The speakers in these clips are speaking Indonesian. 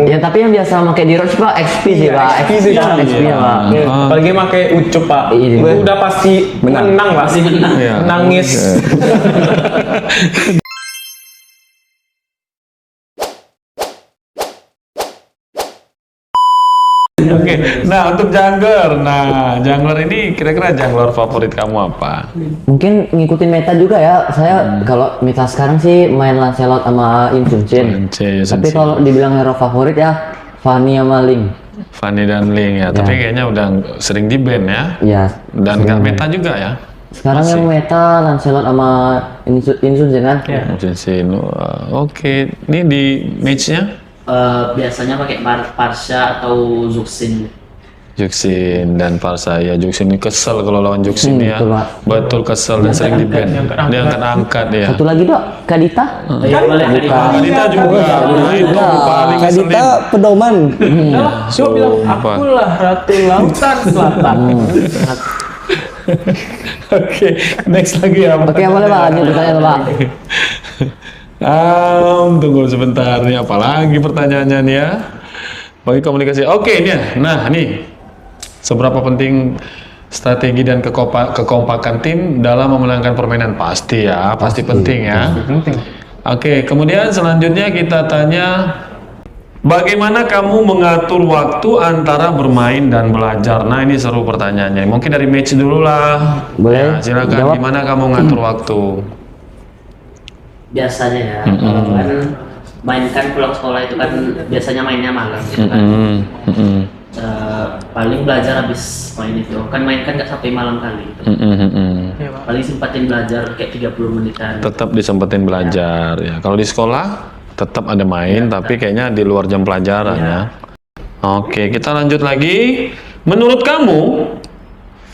Ya tapi yang biasa pakai di Roach Pak XP sih Pak. XP sih, Pak. XP ya Pak. Apalagi pakai ucup Pak. Iya. Itu udah pasti menang Pak. Iya. Nangis. Oke, nah untuk jungler, ini kira-kira jungler favorit kamu apa? Mungkin ngikutin meta juga ya. Saya kalau meta sekarang sih main Lancelot sama Insunchin. Tapi kalau dibilang hero favorit ya Fanny sama Ling. Fanny dan Ling ya, tapi kayaknya udah sering di ban ya. Ya. Dan nggak meta juga ya. Sekarang yang meta Lancelot sama Insunchin kan? Oke, ini di match-nya? Biasanya pakai Parsha atau Zuxin. Juxin dan Parsa ya. Juxin ini kesel kalau lawan Juxin ya. Betul kesel dan sering di ban. Dia angkat ya. Satu lagi Dok, Kadita. Kadita juga. Nah, itu paling ngeselin. Kadita pedoman. Coba bilang akulah Ratu Lautan Selatan. Oke, next lagi ya. Oke, boleh Pak, lanjut pertanyaan Pak. Tunggu sebentar nih, apalagi pertanyaannya nih ya. Bagi komunikasi. Oke, ini ya. Nah, nih. Seberapa penting strategi dan kekompakan tim dalam memenangkan permainan? Pasti ya, pasti penting ya. Oke, kemudian selanjutnya kita tanya, bagaimana kamu mengatur waktu antara bermain dan belajar? Nah, ini seru pertanyaannya. Mungkin dari match dulu lah. Boleh. Ya, silakan. Jawab. Gimana kamu ngatur waktu? Biasanya ya, kalau kan main kan pulang sekolah itu kan biasanya mainnya malam gitu kan. Paling belajar habis main itu kan main kan nggak sampai malam kali gitu. Paling sempatin belajar kayak 30 menitan. Tetap disempetin belajar ya. Kalau di sekolah tetap ada main, tapi kayaknya di luar jam pelajaran ya. Oke, kita lanjut lagi. Menurut kamu,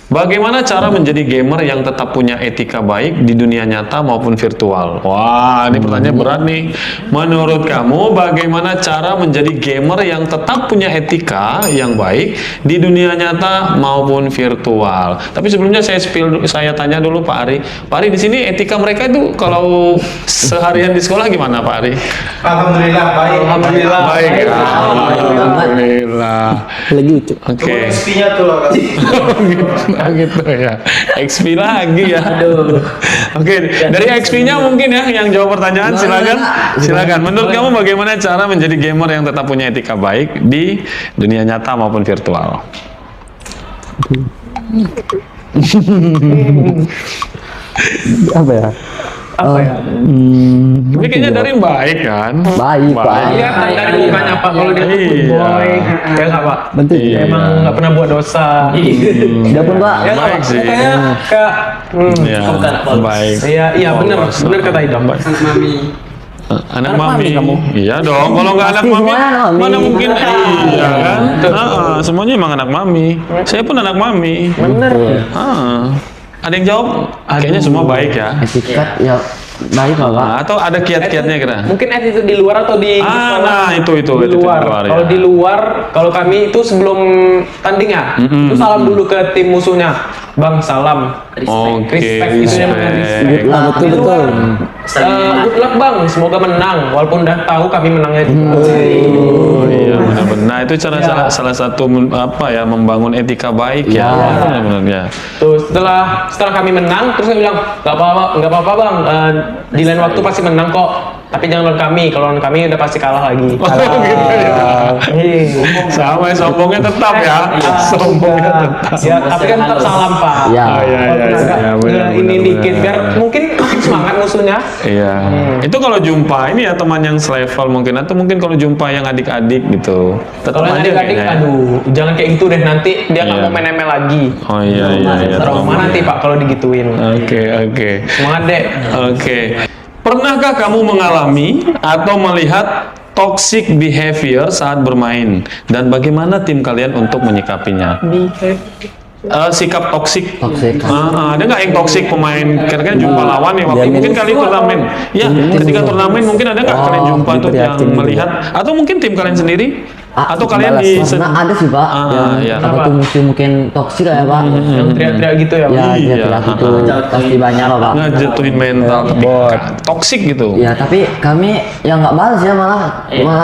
bagaimana cara menjadi gamer yang tetap punya etika baik di dunia nyata maupun virtual? Wah, ini pertanyaan berat nih. Menurut kamu, bagaimana cara menjadi gamer yang tetap punya etika yang baik di dunia nyata maupun virtual? Tapi sebelumnya saya tanya dulu Pak Ari. Pak Ari, di sini etika mereka itu kalau seharian di sekolah gimana Pak Ari? Alhamdulillah baik. Alhamdulillah Baik ya. Alhamdulillah. Lagi ucup. Oke. XP-nya tuh loh kasih. Gitu ya. XP lagi ya. Oke, dari XP-nya mungkin ya yang jawab pertanyaan, silakan. Silakan. Menurut kamu bagaimana cara menjadi gamer yang tetap punya etika baik di dunia nyata maupun virtual? Apa ya? Tapi kayaknya dari baik kan? Baik Pak. Iya, dari mukanya Pak kalau dia tuh good boy. Ya nggak Pak? Bentuk. Emang nggak pernah buat dosa. Udah pun Pak. Ya nggak Baik Pak? sih. Kayak Ya, baik. Iya benar kata Idam. Anak mami kamu? Iya dong. Kalau nggak anak Pasti mami, semua anak mami. mana mungkin? Iya kan? Semuanya emang anak mami. Saya pun anak mami. Bener. Ada yang jawab? Kayaknya semua baik ya. Etikat ya baik Pak. Atau ada kiat-kiatnya kira? Mungkin attitude di luar atau di sekolah? Nah itu di luar. ya. Kalau di luar, kalau kami itu sebelum tanding ya, itu salam dulu ke tim musuhnya. Bang, salam. Oke, Respect itu yang respect. Good luck, Di betul. luar, good luck Bang, semoga menang. Walaupun udah tahu kami menangnya di Oh iya benar-benar. Nah itu cara salah satu membangun etika baik ya. Benar-benar ya. Tuh setelah kami menang, terus saya bilang nggak apa-apa Bang, di lain waktu pasti menang kok. Tapi jangan lawan kami, kalau lawan kami udah pasti kalah lagi. Gitu ya. Sama sombongnya tetap ya. Sombongnya tetap. Ya, tapi kan tetap salam Pak. Ya. Ini dikit biar mungkin semangat musuhnya. Iya. Itu kalau jumpa ini ya teman yang selevel mungkin, atau mungkin kalau jumpa yang adik-adik gitu. Tetap Kalau aja adik-adik, kayaknya. aduh, jangan kayak gitu deh, nanti dia nggak Iya. mau main ML lagi. Oh iya. Trauma nanti Pak kalau digituin. Oke. Semangat dek. Oke. Pernahkah kamu mengalami atau melihat toxic behavior saat bermain, dan bagaimana tim kalian untuk menyikapinya? Sikap toksik. Ada nggak yang toksik pemain? Kira-kira jumpa lawan nih waktu mungkin kali turnamen. Ya, ketika turnamen mungkin ada nggak kalian jumpa tuh yang melihat, atau mungkin tim kalian sendiri Atau kalian di Pernah ada sih pak, iya. apa tuh musuh mungkin toksik ya pak? Yang teriak-teriak gitu ya. Ya, Iya. teriak itu pasti banyak lah pak. ngejatuhin mental toksik gitu. Ya tapi kami yang nggak balas ya malah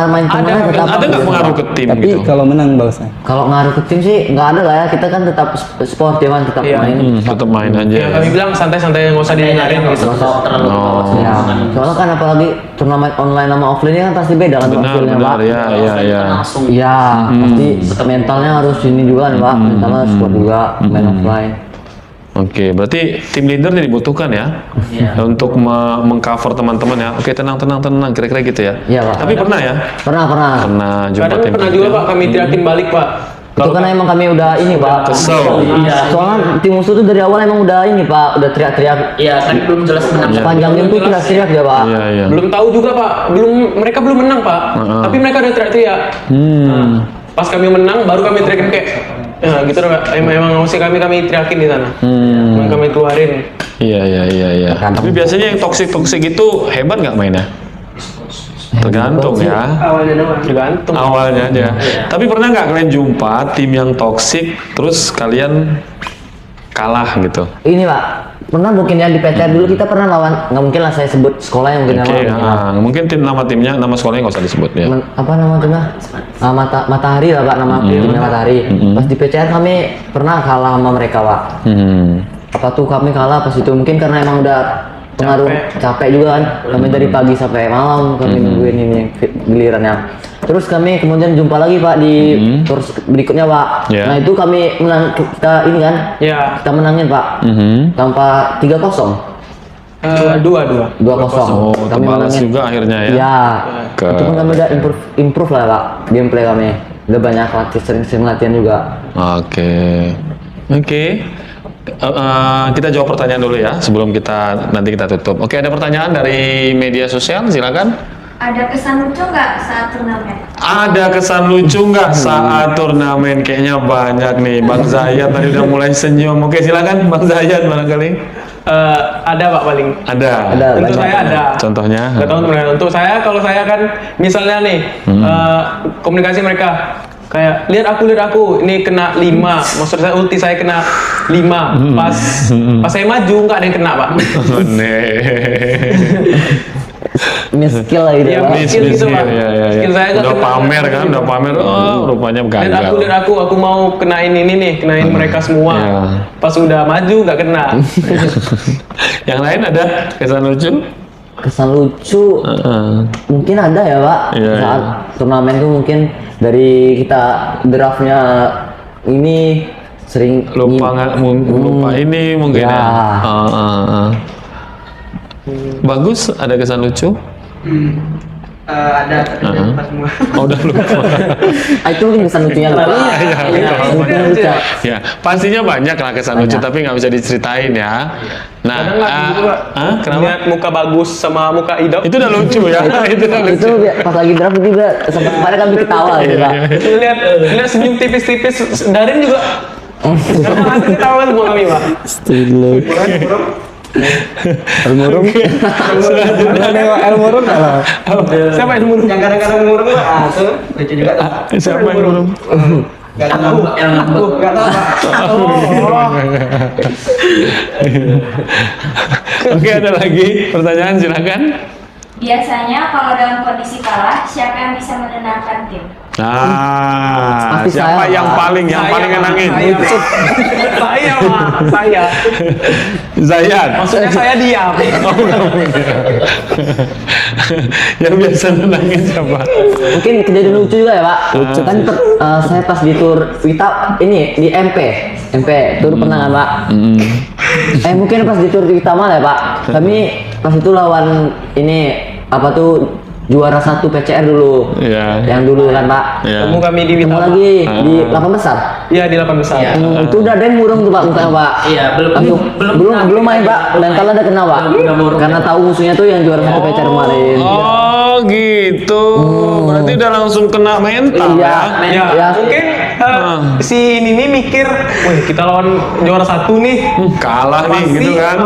main teman Ada, tetap. Ada nggak pengaruh ke tim Tapi gitu? kalau menang balasnya. Kalau ngaruh ke tim sih nggak ada lah ya, kita kan tetap sport ya kan, tetap Iya. main. Tetap main aja. Ya kami bilang santai-santai, nggak usah didengarin gitu. terlalu Oh. bawah. Ya, soalnya kan apalagi turnamen online sama offline kan pasti beda kan Benar, hasilnya benar, pak. ya. Langsung. Iya, pasti mentalnya harus ini juga nih pak, mentalnya harus kuat juga main offline. Oke, berarti tim leader ini dibutuhkan ya, Iya. untuk mengcover teman-teman ya. Oke, tenang, kira-kira gitu ya. Iya, Pak. Tapi pernah ya? Pernah. Pernah jumpa Kadang tim pernah leader. juga pak kami teriakin balik pak. Itu karena emang kami udah ini pak. Kesel. Iya. Soalnya tim musuh tuh dari awal emang udah ini pak, udah teriak-teriak. Iya, kan belum jelas menang. Sepanjang game tuh teriak-teriak ya pak. Iya. Belum tahu juga pak, mereka belum menang pak. Tapi mereka udah teriak-teriak. Pas kami menang, baru kami teriakin kayak, ya gitu dong. Emang mesti kami teriakin di sana. Emang kami keluarin. Iya. Tapi biasanya yang toksik itu hebat nggak mainnya? Tergantung ya. Awalnya doang. Tergantung. Awalnya aja. Tapi pernah nggak kalian jumpa tim yang toksik, terus kalian kalah gitu? Ini pak, pernah mungkin yang di PTR dulu kita pernah lawan, nggak mungkin lah saya sebut sekolahnya mungkin Oke, nama. mungkin timnya, nama sekolahnya nggak usah disebut ya. Apa nama timnya? Matahari lah pak, nama timnya Matahari. Pas di PCR kami pernah kalah sama mereka pak. Apa tuh kami kalah pas itu mungkin karena emang udah pengaruh capek juga kan, kami dari pagi sampai malam kami nungguin ini gilirannya. Terus kami kemudian jumpa lagi pak di tour berikutnya pak. Yeah. Nah itu kami menang, kita ini kan, Ya, kita menangin pak, tanpa 3-0. 2-2. 2-0. Oh, terbalas juga akhirnya ya. Iya. Ke- Itu pun kami udah improve lah pak, gameplay kami. Udah banyak latih, sering latihan juga. Oke. Kita jawab pertanyaan dulu ya sebelum nanti kita tutup. Oke, ada pertanyaan dari media sosial, silakan. Ada kesan lucu nggak saat turnamen? Ada kesan lucu nggak saat turnamen? Kayaknya banyak nih. Bang Zayat tadi udah mulai senyum. Oke, silakan Bang Zayat barangkali. Ada pak paling. Ada. Untuk banyak. saya ada. Contohnya? Nggak tahu untuk saya, kalau saya kan misalnya nih komunikasi mereka kayak lihat aku ini kena 5, maksud saya ulti saya kena 5, pas saya maju nggak ada yang kena pak. Ini skill lah gitu Iya, pak. skill gitu pak. Ya. Skill saya nggak Udah kena. pamer kan, udah pamer. Oh, rupanya gagal. Lihat aku mau kenain ini nih, kenain mereka semua. Iya. Pas udah maju nggak kena. Yang lain ada kesan lucu? Kesan lucu mungkin ada ya pak, Iya, saat turnamen tuh mungkin dari kita draftnya ini sering Lupa ini mungkin ya. Ya. Bagus, ada kesan lucu? Ada tapi pas semua. Oh, udah lupa. Itu mungkin kesan lucunya lupa. Kesan lucunya lucu. Ya, pastinya banyak lah kesan lucu, tapi nggak bisa diceritain ya. Nah, Kadang nggak gitu pak. kenapa? Lihat muka bagus sama muka idol. Itu udah lucu ya. Itu udah lucu. Itu pas lagi draft juga sempat kemarin kami ketawa gitu pak. lihat senyum tipis-tipis Darin juga. Kadang aku ketawa semua kami pak. Still. Elmurung. Selanjutnya Elmurung kalah. Siapa yang murung? Yang kadang-kadang murung pak. Tuh lucu juga. siapa yang burung? Gak tahu. Gak tahu pak. Oke, ada lagi pertanyaan, silakan. Biasanya kalau dalam kondisi kalah, siapa yang bisa menenangkan tim? Nah, Pasti siapa saya, yang Pak. paling nenangin? Saya pak. Saya. Zayat. Maksudnya saya diam. Yang biasa nenangin siapa? Mungkin kejadian lucu juga ya pak. Lucu kan saya pas di tour kita ini di MP tour pernah kan pak. Mungkin pas di tour kita malah ya pak. Kami pas itu lawan ini apa tuh juara 1 PCR dulu. Iya. Yang dulu kan pak. Iya. Ketemu kami di Ketemu Witama. lagi di 8 besar. Iya di 8 besar. Itu udah ada yang murung tuh pak mukanya pak. Iya, belum main pak. Mental ada kena pak. Belum murung. Karena tahu musuhnya tuh yang juara 1 PCR kemarin. Oh gitu. Berarti udah langsung kena mental Iya. ya? Ya, Ya. mungkin si ini nih mikir, wih kita lawan juara 1 nih. Kalah nih gitu kan.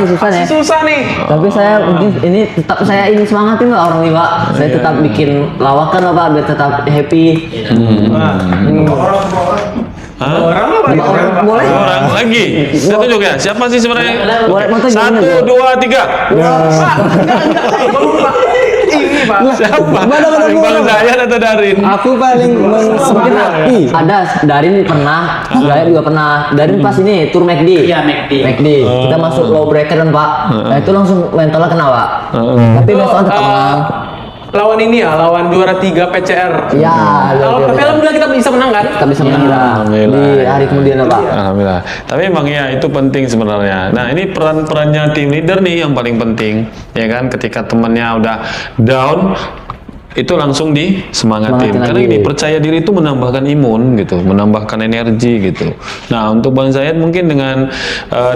Susah nih. Susah nih. Tapi saya mungkin ini tetap saya ini semangatin Pak orang nih Pak. Saya tetap bikin lawakan Pak biar tetap happy. Orang apa? Orang Boleh? Orang lagi. Saya tunjuk ya. Siapa sih sebenarnya? Boleh foto gimana? 1, 2, 3. Ini Pak. Siapa? Bang Zayat atau Darin? Aku paling semakin happy. Ada Darin pernah, saya juga pernah. Darin pas ini tur McD. Iya, McD. Kita masuk low breaker kan Pak. Nah itu langsung mentalnya kena Pak. Tapi besok tetap menang. Lawan ini ya, lawan juara 3 PCR. Iya. Kalau tapi alhamdulillah kita bisa menang kan? Kita bisa menang kita di hari kemudian Pak. Alhamdulillah. Tapi emang ya itu penting sebenarnya. Nah ini perannya tim leader nih yang paling penting, ya kan? Ketika temannya udah down, itu langsung disemangatin. Semangatin Karena lagi. ini percaya diri itu menambahkan imun gitu, menambahkan energi gitu. Nah untuk Bang Zayat mungkin dengan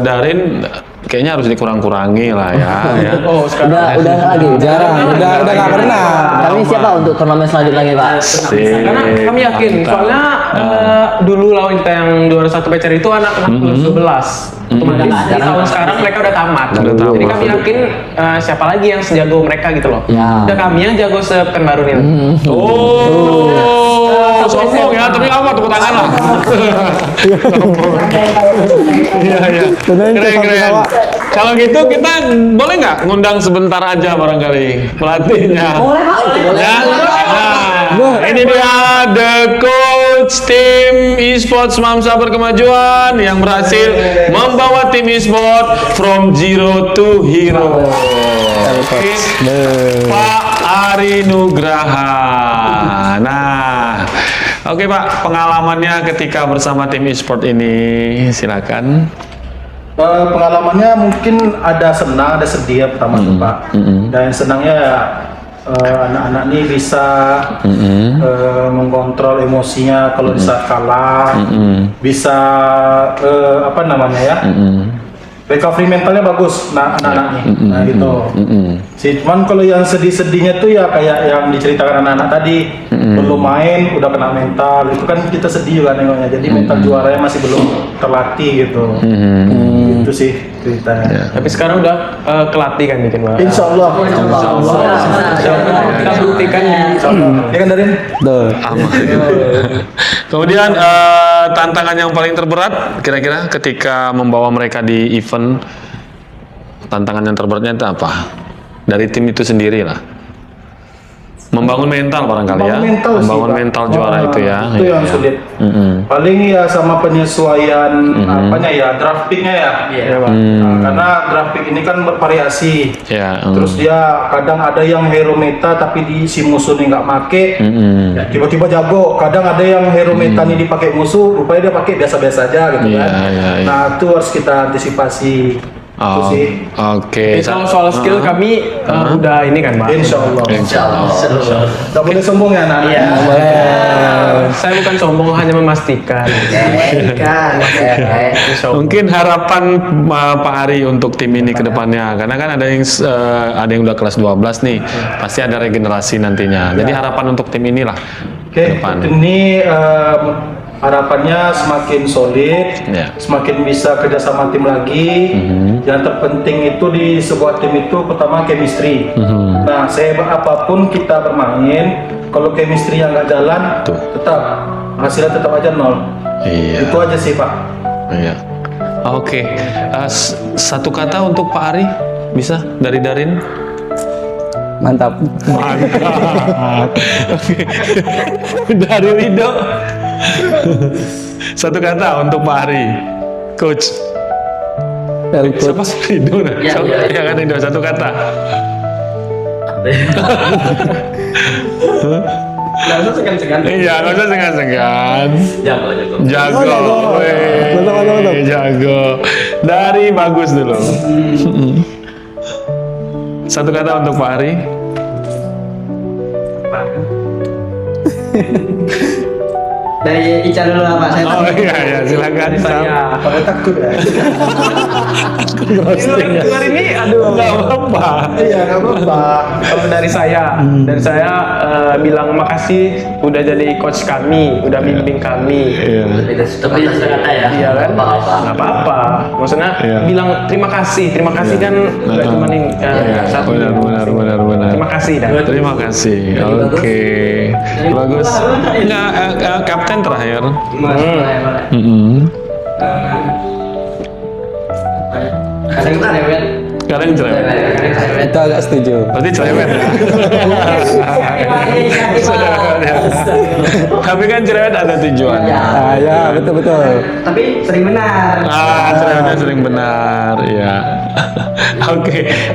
Darin kayaknya harus dikurang-kurangi lah ya. Oh, sekarang Udah nggak lagi. Jarang, udah nggak pernah. Kami siapa untuk turnamen selanjutnya lagi Pak? karena kami yakin soalnya dulu lawan kita yang juara 1 PCR itu anak-anak plus 12. Otomatis di tahun sekarang mereka udah tamat. Udah tamat. Jadi kami yakin siapa lagi yang sejago mereka gitu loh. Ya. Udah kami yang jago sepekanbaru ini. Oh, sombong ya, tapi apa tepuk tangan lah. Iya, iya. Beneran Keren, kita keren. sama. Kalau gitu kita boleh nggak ngundang sebentar aja barangkali pelatihnya? Boleh Pak. Ya? Nah, ini dia the coach tim esports Mamsa Berkemajuan yang berhasil membawa tim esport from zero to hero. Oke. Pak Ari Nugraha. Nah, oke Pak, pengalamannya ketika bersama tim esport ini, silakan. Pengalamannya mungkin ada senang, ada sedih ya pertama tuh Pak. Dan senangnya ya, anak-anak ini bisa mengontrol emosinya kalau di saat kalah, bisa apa namanya ya, recovery mentalnya bagus, anak-anak ini. Nah gitu. Cuman kalau yang sedih-sedihnya tuh ya kayak yang diceritakan anak-anak tadi, belum main udah kena mental, itu kan kita sedih juga nengoknya. Jadi mental juaranya masih belum terlatih gitu. Itu sih ceritanya. Tapi sekarang udah kelatih kan mungkin Pak. Insya Allah. Kita buktikan Ya kan Darin? Tuh. Aman. Kemudian tantangan yang paling terberat kira-kira ketika membawa mereka di event, tantangan yang terberatnya itu apa? Dari tim itu sendiri lah. Membangun mental barangkali ya. Membangun mental juara itu ya. Itu yang Iya. sulit. Paling ya sama penyesuaian apanya ya, draftingnya ya. Iya. Pak. Nah, karena drafting ini kan bervariasi. Ya. Terus dia kadang ada yang hero meta tapi di si musuh ini nggak make, tiba-tiba jago. Kadang ada yang hero meta ini dipakai musuh, rupanya dia pakai biasa-biasa aja gitu Iya, kan. iya, iya. Nah itu harus kita antisipasi. Itu Oh, sih. oke. Kalau soal skill kami udah ini kan Pak. Insya Allah. Nggak boleh sombong ya anak. Iya. Saya bukan sombong, hanya memastikan. Insya Allah. Mungkin harapan Pak Ari untuk tim ini ke depannya, karena kan ada yang udah kelas 12 nih, pasti ada regenerasi nantinya. Jadi harapan untuk tim inilah Oke, ke depan. ini harapannya semakin solid, Ya. semakin bisa kerjasama tim lagi. Yang terpenting itu di sebuah tim itu pertama chemistry. Nah, sehebat apapun kita bermain, kalau chemistry yang nggak jalan, tetap hasilnya tetap aja nol. Iya. Itu aja sih Pak. Iya. Oke. Satu kata untuk Pak Ari, bisa dari Darin? Mantap. Mantap. Oke. Dari Rido. Satu kata untuk Pak Ari, Coach. Dari Siapa coach. Rido? Nah? Ya, ya, ya. Ya kan Rido, satu kata. Nggak usah segan-segan. Iya, nggak usah segan-segan. Jago, jago. Jago, weh. Mantap. Jago. Dari bagus dulu. Satu kata untuk Pak Ari. Dari Ica dulu lah Pak. Saya Oh iya, silakan. Saya. Pada takut ya. Di luar ini, aduh. Nggak apa-apa. Iya, nggak apa-apa. Kalau dari saya bilang makasih udah jadi coach kami, udah bimbing kami. Iya. Tapi kata ya. Iya kan? Nggak apa-apa. Maksudnya Iya. bilang terima kasih kan nggak cuma nih Iya, satu. benar. Terima kasih dah. Terima kasih. Oke. Bagus. Enggak, kapten terakhir. Mm-mm. kadang cerewet. Kalian cerewet. Itu agak setuju. Berarti cerewet ya? Tapi kan cerewet ada tujuan. Ah, ya, betul. Tapi sering benar. Cerewetnya sering benar, ya.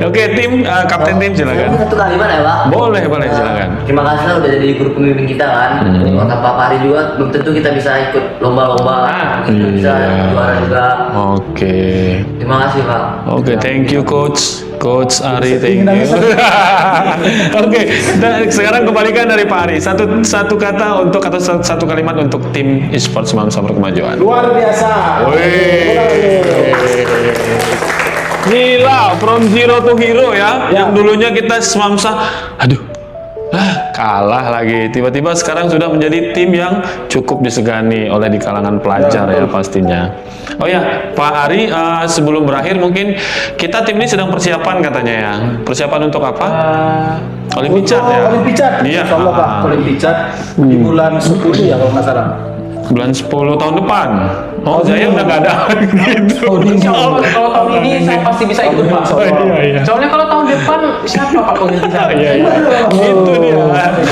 Oke, tim, kapten tim silakan. Satu kalimat ya Pak. Boleh, silakan. Terima kasih lah udah jadi guru pembimbing kita kan. Kata Pak Pari juga belum tentu kita bisa ikut lomba-lomba, bisa Iya. juara juga. Oke. Terima kasih Pak. Oke, thank you Coach Ari, thank you. Oke, sekarang kembalikan dari Pak Ari. Satu kata untuk atau satu kalimat untuk tim e-sports Mamsa Berkemajuan. Luar biasa. Gila, from zero to hero ya. Yang dulunya kita Mamsa, aduh, kalah lagi. Tiba-tiba sekarang sudah menjadi tim yang cukup disegani oleh di kalangan pelajar ya pastinya. Oh ya, Pak Ari, sebelum berakhir mungkin kita tim ini sedang persiapan katanya ya. Persiapan untuk apa? Olimpiade ya. Olimpiade. Iya. Insya Allah Pak, Olimpiade di bulan 10 ya kalau nggak salah. Bulan 10 tahun depan. Oh, saya udah nggak ada gitu. Insya Allah kalau tahun ini saya pasti bisa ikut Pak. Iya. Soalnya kalau tahun depan siapa Pak pengganti saya? Iya. Gitu dia.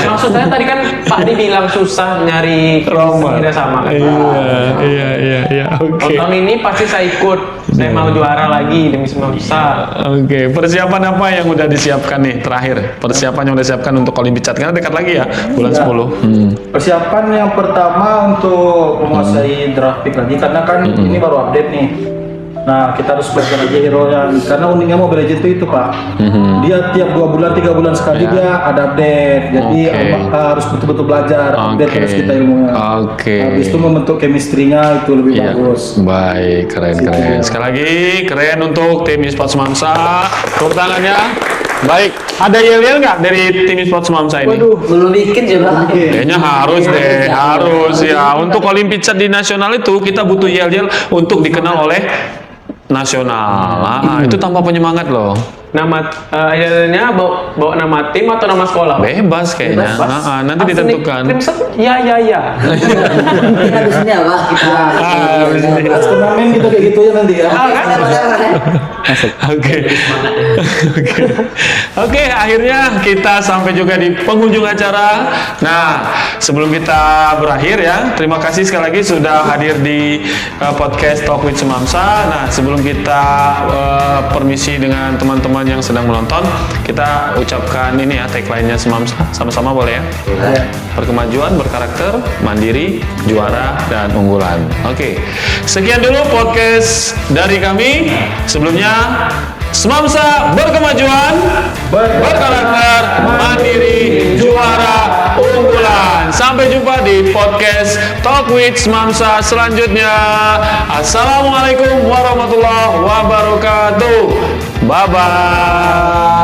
Maksud saya tadi kan Pak dibilang susah nyari Roma. tidak sama. Iya. Kalau Oke. tahun ini pasti saya ikut. Saya mau juara lagi demi semua besar. Oke, persiapan apa yang udah disiapkan nih terakhir? Persiapan yang udah disiapkan untuk Olimpiade karena dekat lagi ya, bulan 10. Persiapan yang pertama untuk menguasai draft pick lagi karena kan ini baru update nih. Nah, kita harus belajar lagi hero yang karena uniknya Mobile Legends itu Pak. Dia tiap 2 bulan 3 bulan sekali dia ada update. Jadi harus betul-betul belajar update terus kita ilmunya. Oke. Habis itu membentuk chemistry-nya itu lebih Iya. bagus. Baik, keren. Sekali lagi, keren untuk tim e-sports Mamsa. Tepuk tangannya. Baik, ada yel-yel nggak dari tim e-sports Mamsa ini? Belum bikin juga. Kayaknya harus deh, harus ya. Untuk Olimpiade di nasional itu kita butuh yel-yel untuk dikenal oleh nasional. Itu tanpa penyemangat loh. Nama akhirnya bawa nama tim atau nama sekolah? Bebas kayaknya. Nanti ditentukan. Crimson? Ya. Kita di sini ya Pak. Kita. Pas turnamen gitu kayak gitu ya nanti ya. Oke, akhirnya kita sampai juga di penghujung acara. Nah, sebelum kita berakhir ya, terima kasih sekali lagi sudah hadir di podcast Talk with Mamsa. Nah, sebelum kita permisi dengan teman-teman yang sedang menonton, kita ucapkan ini ya tagline-nya Semamsa sama-sama boleh ya? Berkemajuan, berkarakter, mandiri, juara, dan unggulan. Oke, sekian dulu podcast dari kami. Sebelumnya, Semamsa berkemajuan, berkarakter, mandiri, juara, unggulan. Sampai jumpa di podcast Talk with Semamsa selanjutnya. Assalamualaikum warahmatullahi wabarakatuh. Bye-bye.